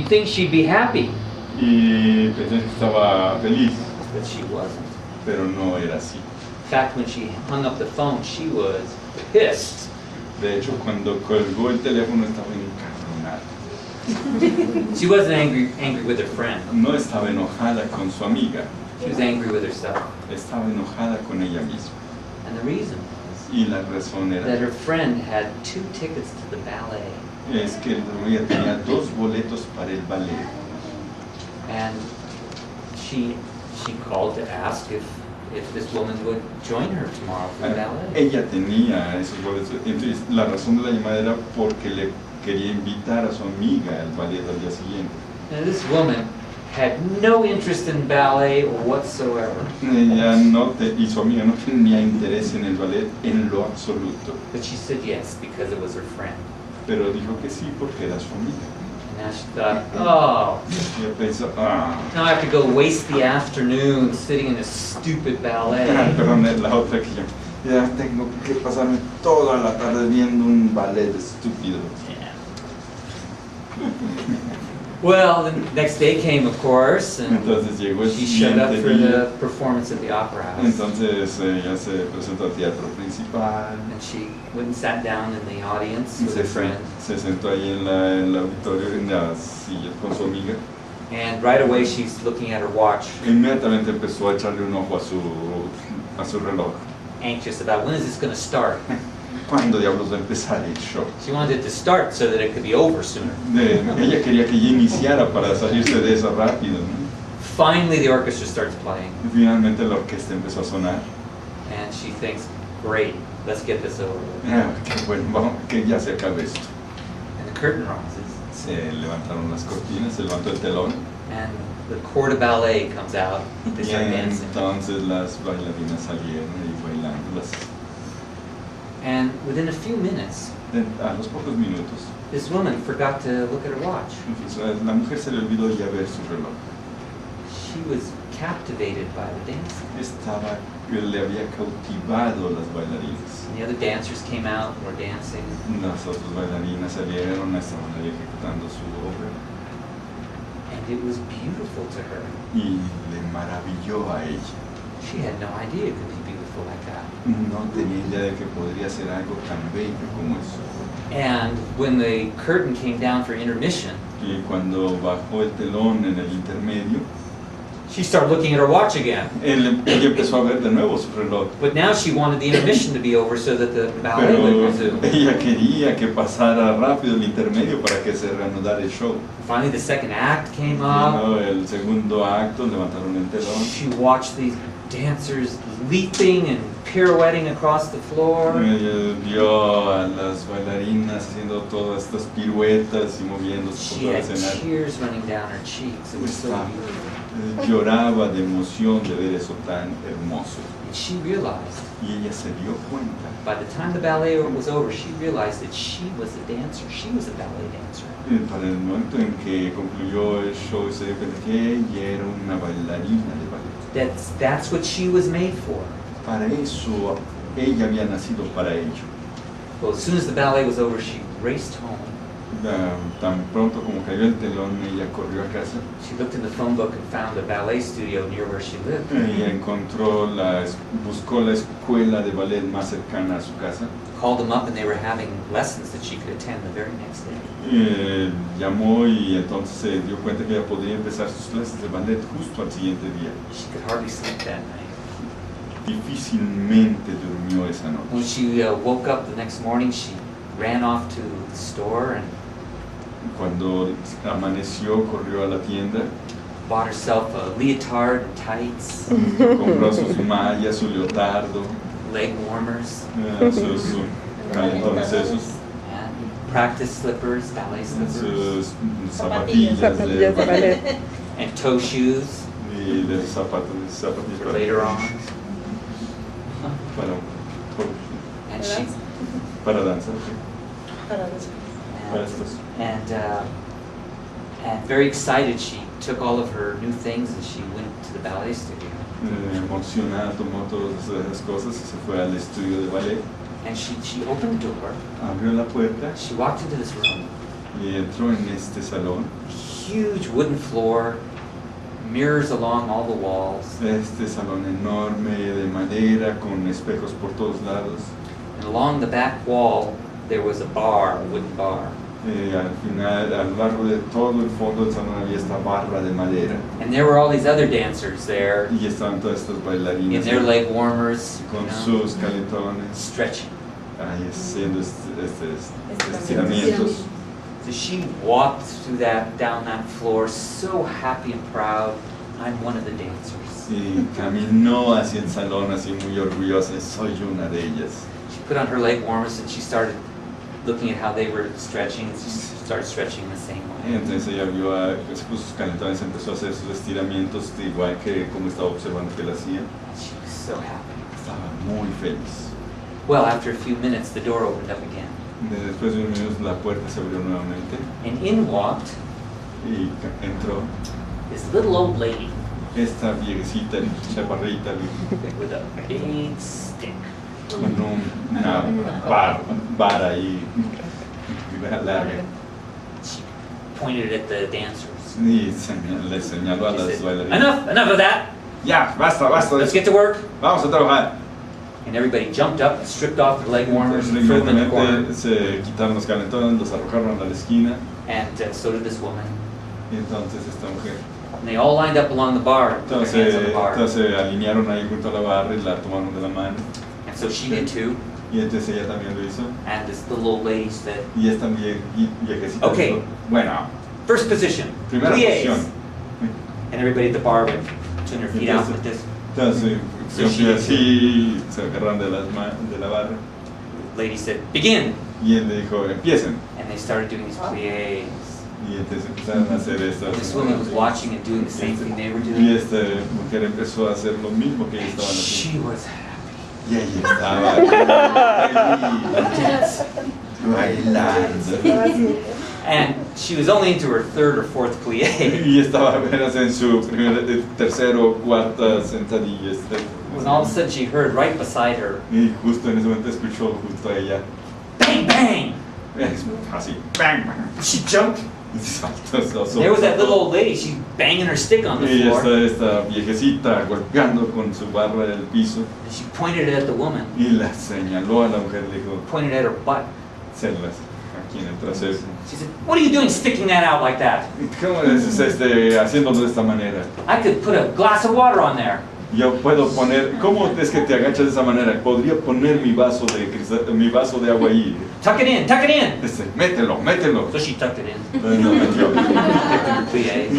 think she'd be happy, Y pensé que estaba feliz, but she wasn't. pero no era así. In fact, when she hung up the phone, she was pissed. De hecho, cuando colgó el teléfono estaba encabronada. She wasn't angry with her friend. No estaba enojada con su amiga, She was angry with herself. estaba enojada con ella misma. And the reason was Y la razón that era her friend had 2 tickets to the ballet. es que ella tenía 2 boletos para el ballet. And she called to ask if this woman would join her tomorrow for the ballet. Ella tenía esos boletos. Entonces, la razón de la llamada era porque le quería invitar a su amiga al ballet al día siguiente. Now this woman had no interest in ballet whatsoever. Ella y su amiga no tenía interés en el ballet en lo absoluto. But she said yes because it was her friend. Pero dijo que sí porque era su amiga. And now she thought, oh, Y ella pensó, now I have to go waste the afternoon sitting in this stupid ballet. perdón, es la otra que ya tengo que pasarme toda la tarde viendo un ballet estúpido. Yeah. Well, the next day came, of course, and Entonces llegó el she showed up siguiente for día. the performance at the Opera House. Entonces ella se presentó al teatro principal. And she went and sat down in the audience Y with her friend. se sentó ahí en el auditorio, en la silla con su amiga. And right away she's looking at her watch, Inmediatamente empezó a echarle un ojo a su reloj. anxious about when is this going to start. ¿Cuándo diablos va a empezar el show? She wanted it to start so that it could be over sooner. Ella quería que ya iniciara para salirse de eso rápido, ¿no? Finally the orchestra starts playing, Y finalmente la orquesta empezó a sonar. and she thinks, great, let's get this over with. Qué bueno, vamos, que ya se acabe esto. And the curtain rises, Se levantaron las cortinas, se levantó el telón. and the corps de ballet comes out. They Y start dancing. entonces las bailarinas salieron y bailando. And within a few minutes, A los pocos minutos, this woman forgot to look at her watch. la mujer se le olvidó ya ver su reloj. She was captivated by the dancing. Le había cautivado las bailarinas. And the other dancers came out and were dancing. Las otras bailarinas salieron, estaban ahí ejecutando su obra. And it was beautiful to her. Y le maravilló a ella. She had no idea it could be beautiful like that. No tenía idea de que podría ser algo tan bello como eso. And when the curtain came down for intermission, Y cuando bajó el telón en el intermedio, she started looking at her watch again. ella empezó a ver de nuevo su reloj. But now she wanted the intermission to be over so that the ballet would Pero resume. ella quería que pasara rápido el intermedio para que se reanudara el show. Finally, the second act came Llegó up. el segundo acto, levantaron el telón. She watched these dancers leaping and pirouetting across the floor. Ella vio a las bailarinas haciendo todas estas piruetas y moviéndose She por todo el had escenario. tears running down her cheeks. It was so beautiful. Lloraba de emoción de ver eso tan hermoso. And she realized, Y ella se dio cuenta. by the time the ballet was over, she realized that she was a dancer. She was a ballet dancer. Para el momento en que concluyó el show, se dio cuenta que ella era una bailarina de ballet. That's what she was made for. Para eso, ella había nacido para ello. Well, as soon as the ballet was over, she raced home. Tan pronto como cayó el telón, ella corrió a casa. She looked in the phone book and found a ballet studio near where she lived. Ella buscó la escuela de ballet más cercana a su casa. Called them up, and they were having lessons that she could attend the very next day. Llamó y entonces se dio cuenta que ella podría empezar sus clases de ballet justo al siguiente día. She could hardly sleep that night. Difícilmente durmió esa When noche. she woke up the next morning, she ran off to the store and Cuando amaneció, corrió a la tienda, bought herself a leotard and tights, compró sus mallas, su leotardo, leg warmers, sus calentones esos, and practice slippers, ballet slippers, sus zapatillas de ballet and toe shoes y de zapatillas for later on. para And she para danzar, para and, estos. and very excited, she took all of her new things and she went to the ballet studio. Emocionada, tomó todas esas cosas y se fue al estudio de ballet. And she opened the door. Abrió la puerta She walked into this room. y entró en este salón. huge wooden floor, mirrors along all the walls, Este salón enorme de madera con espejos por todos lados. and along the back wall there was a bar, a wooden bar. Al final, a lo largo de todo el fondo del salón había esta barra de madera. And there were all these other dancers there Y estaban todas estas in bailarinas their leg warmers, con you know, sus caletones, stretching. ahí haciendo estiramientos. So she walked through down that floor, so happy and proud. I'm one of the dancers. Y caminó hacia el salón así muy orgullosa, soy una de ellas. She put on her leg warmers and she started looking at how they were stretching. She started stretching the same Y way. entonces ella vio se puso sus caletones, empezó a hacer sus estiramientos igual que como estaba observando que él hacía. She was so happy. Estaba muy feliz. Well, after a few minutes, the door opened up again, Después de unos minutos la puerta se abrió nuevamente and in walked y entró this little old lady esta viejecita, chaparrita, with a big stick. con una vara ahí larga. She pointed at the dancers. Y le señaló a She las said, bailarinas. enough of that. Ya, basta, basta. Let's get to work. Vamos a trabajar. And everybody jumped up and stripped off their leg warmers and threw them in the corner. Inmediatamente se quitaron los caletones, los arrojaron a la esquina. And so did this woman. Y entonces esta mujer. And they all lined up along the bar and put their hands on the bar. Entonces se alinearon ahí junto a la barra y la tomaron de la mano. And so she did too. Y entonces ella también lo hizo. And this little old lady said, Y esta viejecita Okay. dijo, bueno, first position, primera pliés. posición. And everybody at the bar would turn their feet out like this. Entonces So she- así se agarraron de la barra. The lady said, begin. Y él le dijo, empiecen. And they started doing these pliés. Y entonces empezaron a hacer estas. This woman was watching and doing the same thing they were Y doing. esta mujer empezó a hacer lo mismo que ellos estaban haciendo. She was happy. Y ahí estaba bailando. And she was only into her third or fourth plié. Y estaba apenas en su tercero o cuarta sentadilla. When all of a sudden she heard right beside her, Y justo en ese momento escuchó justo a ella. bang, bang. Así. Bang, bang. She jumped. Y saltó, There was that little old lady, she's banging her stick on the Y floor. esta viejecita golpeando con su barra el piso. And she pointed it at the woman, Y la señaló a la mujer, le dijo, pointed at her butt. celas aquí en el trasero. She said, what are you doing sticking that out like that? ¿Cómo es haciéndolo de esta manera? I could put a glass of water on there. Yo puedo poner, ¿cómo es que te agachas de esa manera? Podría poner mi vaso de agua ahí. Tuck it in, tuck it in. Mételo, mételo. So she tucked it in. Lo metió. Pliés.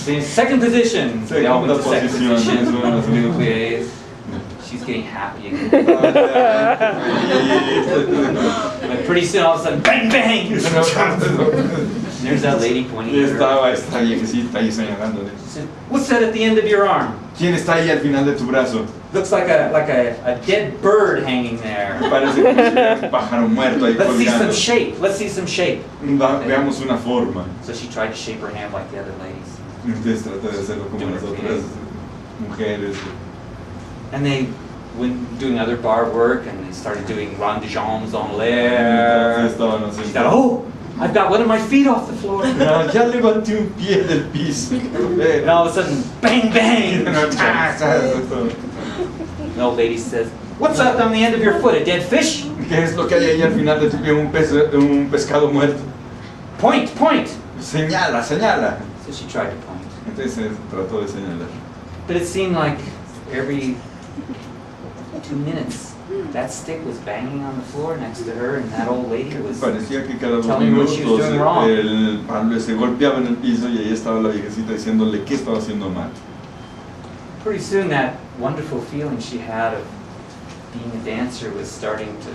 The second position. We Segunda all went to second posición. position. Pliés. She's getting happy again. But pretty soon, all of a sudden, bang, bang! And there's that lady Y pointing at her. estaba esta viejecita ahí señalándole. She said, what's that at the end of your arm? ¿Quién está ahí al final de tu brazo? Looks like a dead bird hanging there. Parece que es un pájaro muerto ahí Let's see some colgando. shape. Let's see some shape. Veamos una forma. So she tried to shape her hand like the other ladies. Entonces trata de hacerlo como las otras mujeres. And they went doing other bar work and they started doing rond de jambes en l'air. Entonces estaban She haciendo. thought, oh, I've got one of my feet off the floor. No, ya levanté un pie del piso. And all of a sudden, bang, bang! And The old lady says, what's that on the end of your foot, a dead fish? ¿Qué es lo que hay ahí al final de tu pie? Un pescado muerto. Point, point! Señala, señala. So she tried to point. Entonces trató de señalar. But it seemed like every 2 minutes, that stick was banging on the floor next to her, and that old lady was Parecía que cada 2 telling her what she was minutos doing wrong. el palo se golpeaba en el piso y ahí estaba la viejecita diciéndole qué estaba haciendo mal. Pretty soon, that wonderful feeling she had of being a dancer was starting to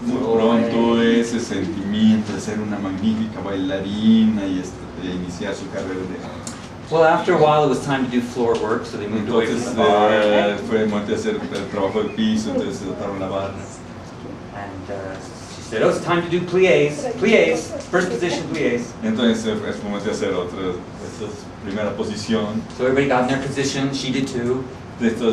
Muy flow pronto away. ese sentimiento de ser una magnífica bailarina y de iniciar su carrera de Well, after a while, it was time to do floor work, so they moved away from entonces the bar. fue momento de hacer el trabajo de piso, entonces se trataron la barra. And she said, oh, it's time to do pliés. Pliés. First position, pliés. Entonces es momento de hacer otra, primera posición. So everybody got in their position. She did too. De esta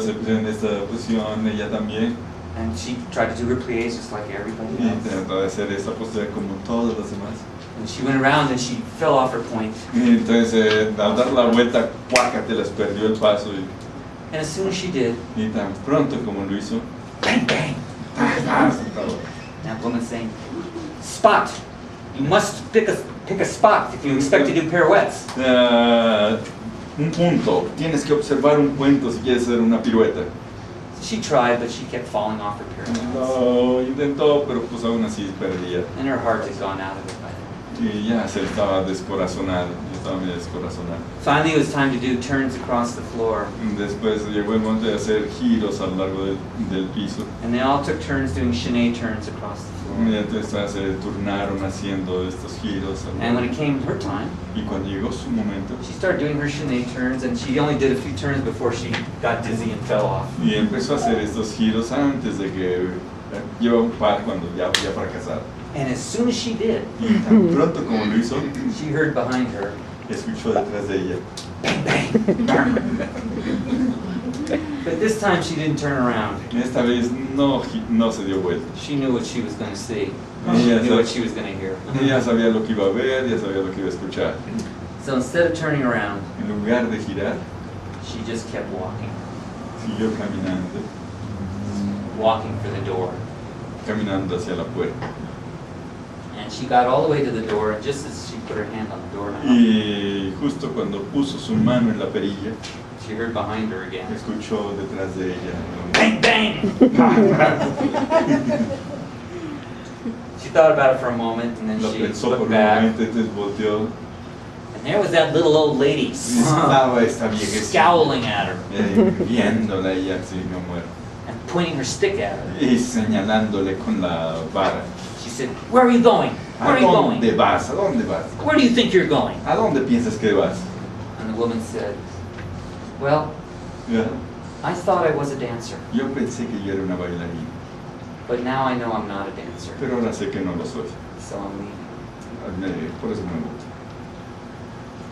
posición, ella también. And she tried to do her pliés just like everybody Y else. trató de hacer esa postura como todos los demás. And she went around and she fell off her point. Y entonces, al dar la vuelta, cuácate, les perdió el paso. And as soon as she did, Y tan pronto como lo hizo, bang, bang. That woman's saying, spot. You must pick a spot if you expect to do pirouettes. Un punto. Tienes que observar un punto si quieres hacer una pirueta. She tried, but she kept falling off her pirouettes. Lo intentó, pero pues aún así perdía. And her heart had gone out of it by then. Y ya se estaba descorazonado, ya estaba medio descorazonado. Finally, it was time to do turns across the floor. Después llegó el momento de hacer giros a lo largo del piso. And they all took turns doing chaîné turns across the floor. Y entonces se turnaron haciendo estos giros. And when it came her time, Y cuando llegó su momento, she started doing her chaîné turns, and she only did a few turns before she got dizzy and fell off. y empezó a hacer estos giros antes de que lleva un par cuando ya había fracasado. And as soon as she did, Y tan pronto como lo hizo, she heard behind her, escuchó detrás de ella. but this time she didn't turn around. Esta vez no se dio vuelta. She knew what she was going to see. Yeah, She knew so- what she was going to hear. Ella sabía lo que iba a ver, ya sabía lo que iba a escuchar. So instead of turning around, En lugar de girar, she just kept walking, siguió caminando, walking for the door. caminando hacia la puerta. And she got all the way to the door, and just as she put her hand on the doorknob, Y justo cuando puso su mano en la perilla, she heard behind her again, escuchó detrás de ella. bang, bang! She thought about it for a moment, and then Lo she pensó por looked un back, momento, entonces volteó. and there was that little old lady Y estaba esta viejecita scowling at her viéndola ella así como era, and pointing her stick at her. y señalándole con la vara. She said, "Where are you going? Where ¿A are you dónde going? vas? ¿A dónde vas? Where do you think you're going?" ¿A dónde piensas que vas? And the woman said, "Well, Ya. I thought I was a dancer, Yo pensé que yo era una bailarina, but now I know I'm not a dancer, pero ahora sé que no lo soy. so I'm leaving." Por eso me voy.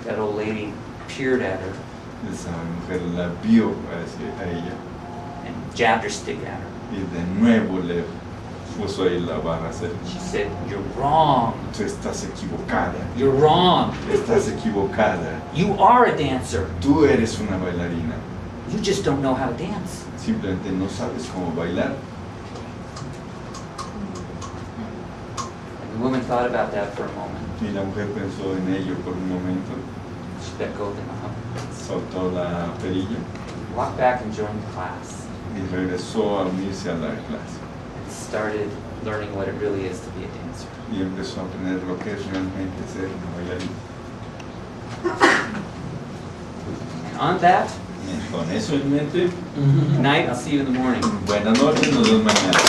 That old lady peered at her Esa mujer la vio a ella and jabbed her stick at her. y de nuevo le puso ahí la barra a hacer. She said, "You're wrong. Tú estás equivocada, You're wrong. estás equivocada. You are a dancer. Tú eres una bailarina, You just don't know how to dance." simplemente no sabes cómo bailar. And the woman thought about that for a moment. Y la mujer pensó en ello por un momento, She let go of the knob, soltó la perilla walked back and joined the class, y regresó a unirse a la clase. and started learning what it really is to be a dancer. Y empezó a aprender lo que es realmente ser una bailarina. And on that, Y con eso en mente, good night, I'll see you in the morning. buenas noches, nos vemos mañana.